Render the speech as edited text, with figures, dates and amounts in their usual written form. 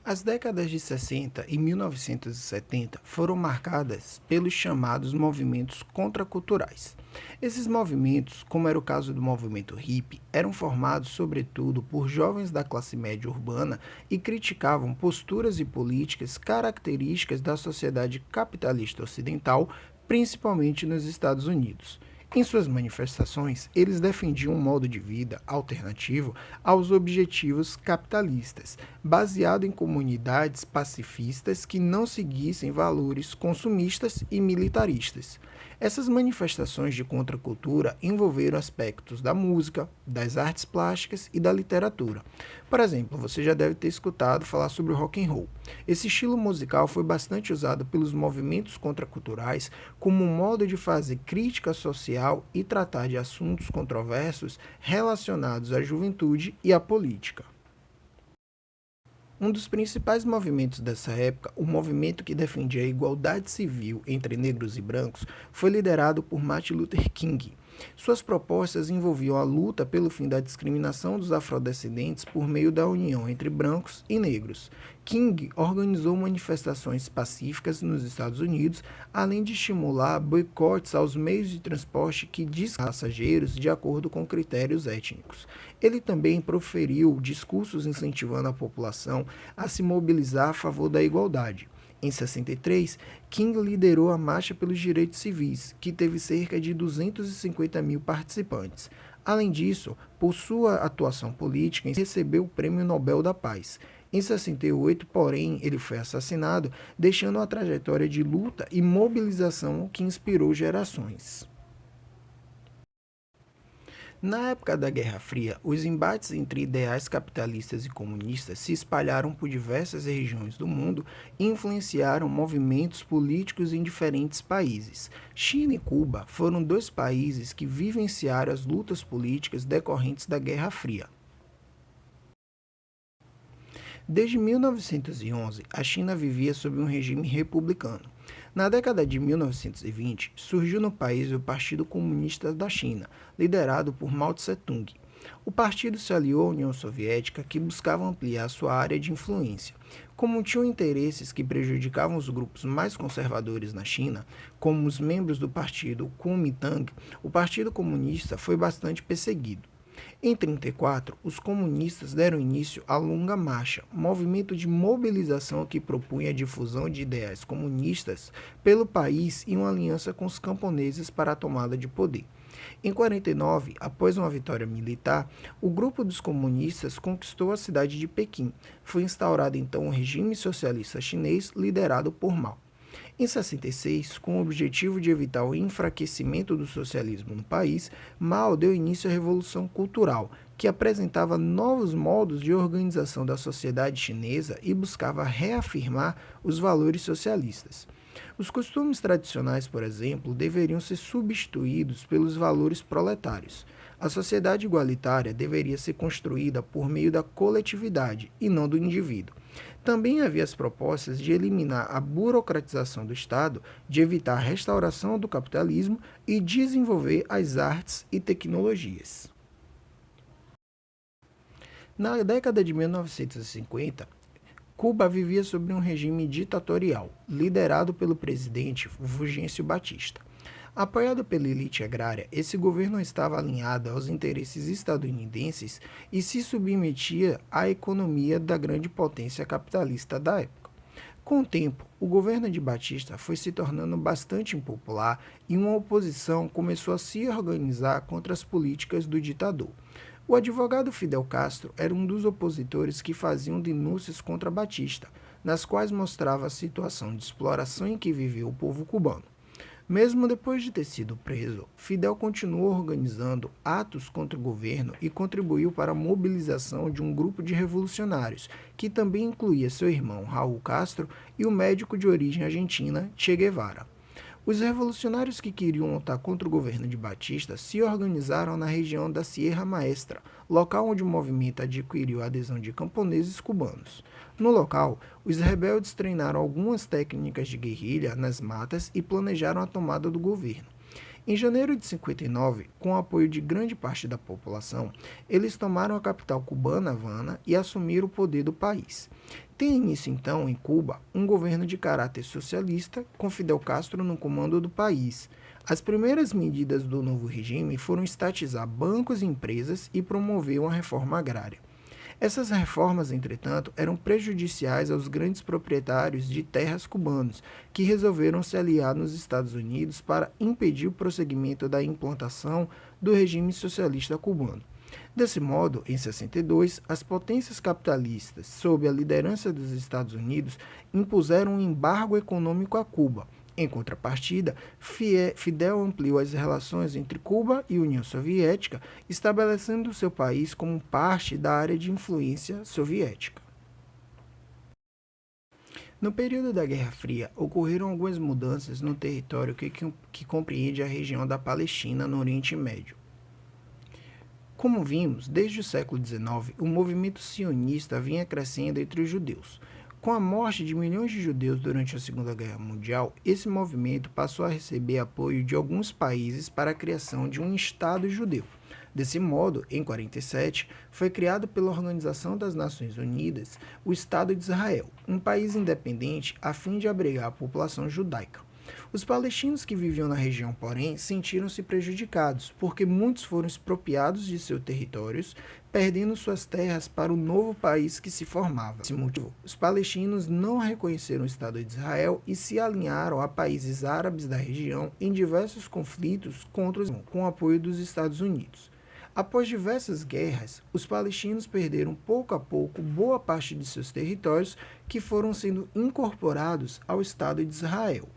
As décadas de 60 e 1970 foram marcadas pelos chamados movimentos contraculturais. Esses movimentos, como era o caso do movimento hippie, eram formados sobretudo por jovens da classe média urbana e criticavam posturas e políticas características da sociedade capitalista ocidental, principalmente nos Estados Unidos. Em suas manifestações, eles defendiam um modo de vida alternativo aos objetivos capitalistas, baseado em comunidades pacifistas que não seguissem valores consumistas e militaristas. Essas manifestações de contracultura envolveram aspectos da música, das artes plásticas e da literatura. Por exemplo, você já deve ter escutado falar sobre o rock and roll. Esse estilo musical foi bastante usado pelos movimentos contraculturais como um modo de fazer crítica social e tratar de assuntos controversos relacionados à juventude e à política. Um dos principais movimentos dessa época, o movimento que defendia a igualdade civil entre negros e brancos, foi liderado por Martin Luther King. Suas propostas envolviam a luta pelo fim da discriminação dos afrodescendentes por meio da união entre brancos e negros. King organizou manifestações pacíficas nos Estados Unidos, além de estimular boicotes aos meios de transporte que diz passageiros de acordo com critérios étnicos. Ele também proferiu discursos incentivando a população a se mobilizar a favor da igualdade. Em 63, King liderou a Marcha pelos Direitos Civis, que teve cerca de 250 mil participantes. Além disso, por sua atuação política, recebeu o Prêmio Nobel da Paz. Em 68, porém, ele foi assassinado, deixando uma trajetória de luta e mobilização que inspirou gerações. Na época da Guerra Fria, os embates entre ideais capitalistas e comunistas se espalharam por diversas regiões do mundo e influenciaram movimentos políticos em diferentes países. China e Cuba foram dois países que vivenciaram as lutas políticas decorrentes da Guerra Fria. Desde 1911, a China vivia sob um regime republicano. Na década de 1920, surgiu no país o Partido Comunista da China, liderado por Mao Tse-tung. O partido se aliou à União Soviética, que buscava ampliar sua área de influência. Como tinham interesses que prejudicavam os grupos mais conservadores na China, como os membros do partido Kuomintang, o Partido Comunista foi bastante perseguido. Em 1934, os comunistas deram início à Longa Marcha, movimento de mobilização que propunha a difusão de ideais comunistas pelo país e uma aliança com os camponeses para a tomada de poder. Em 1949, após uma vitória militar, o grupo dos comunistas conquistou a cidade de Pequim. Foi instaurado então um regime socialista chinês liderado por Mao. Em 66, com o objetivo de evitar o enfraquecimento do socialismo no país, Mao deu início à Revolução Cultural, que apresentava novos modos de organização da sociedade chinesa e buscava reafirmar os valores socialistas. Os costumes tradicionais, por exemplo, deveriam ser substituídos pelos valores proletários. A sociedade igualitária deveria ser construída por meio da coletividade e não do indivíduo. Também havia as propostas de eliminar a burocratização do Estado, de evitar a restauração do capitalismo e desenvolver as artes e tecnologias. Na década de 1950, Cuba vivia sob um regime ditatorial, liderado pelo presidente Fulgêncio Batista. Apoiado pela elite agrária, esse governo estava alinhado aos interesses estadunidenses e se submetia à economia da grande potência capitalista da época. Com o tempo, o governo de Batista foi se tornando bastante impopular e uma oposição começou a se organizar contra as políticas do ditador. O advogado Fidel Castro era um dos opositores que faziam denúncias contra Batista, nas quais mostrava a situação de exploração em que vivia o povo cubano. Mesmo depois de ter sido preso, Fidel continuou organizando atos contra o governo e contribuiu para a mobilização de um grupo de revolucionários, que também incluía seu irmão Raul Castro e o médico de origem argentina Che Guevara. Os revolucionários que queriam lutar contra o governo de Batista se organizaram na região da Sierra Maestra, local onde o movimento adquiriu a adesão de camponeses cubanos. No local, os rebeldes treinaram algumas técnicas de guerrilha nas matas e planejaram a tomada do governo. Em janeiro de 59, com o apoio de grande parte da população, eles tomaram a capital cubana, Havana, e assumiram o poder do país. Tem início então, em Cuba, um governo de caráter socialista, com Fidel Castro no comando do país. As primeiras medidas do novo regime foram estatizar bancos e empresas e promover uma reforma agrária. Essas reformas, entretanto, eram prejudiciais aos grandes proprietários de terras cubanos, que resolveram se aliar nos Estados Unidos para impedir o prosseguimento da implantação do regime socialista cubano. Desse modo, em 62, as potências capitalistas, sob a liderança dos Estados Unidos, impuseram um embargo econômico a Cuba. Em contrapartida, Fidel ampliou as relações entre Cuba e União Soviética, estabelecendo seu país como parte da área de influência soviética. No período da Guerra Fria, ocorreram algumas mudanças no território que compreende a região da Palestina no Oriente Médio. Como vimos, desde o século XIX, o movimento sionista vinha crescendo entre os judeus. Com a morte de milhões de judeus durante a Segunda Guerra Mundial, esse movimento passou a receber apoio de alguns países para a criação de um Estado judeu. Desse modo, em 1947, foi criado pela Organização das Nações Unidas o Estado de Israel, um país independente a fim de abrigar a população judaica. Os palestinos que viviam na região, porém, sentiram-se prejudicados, porque muitos foram expropriados de seus territórios, perdendo suas terras para o novo país que se formava. Por esse motivo, os palestinos não reconheceram o Estado de Israel e se alinharam a países árabes da região em diversos conflitos com o apoio dos Estados Unidos. Após diversas guerras, os palestinos perderam pouco a pouco boa parte de seus territórios, que foram sendo incorporados ao Estado de Israel.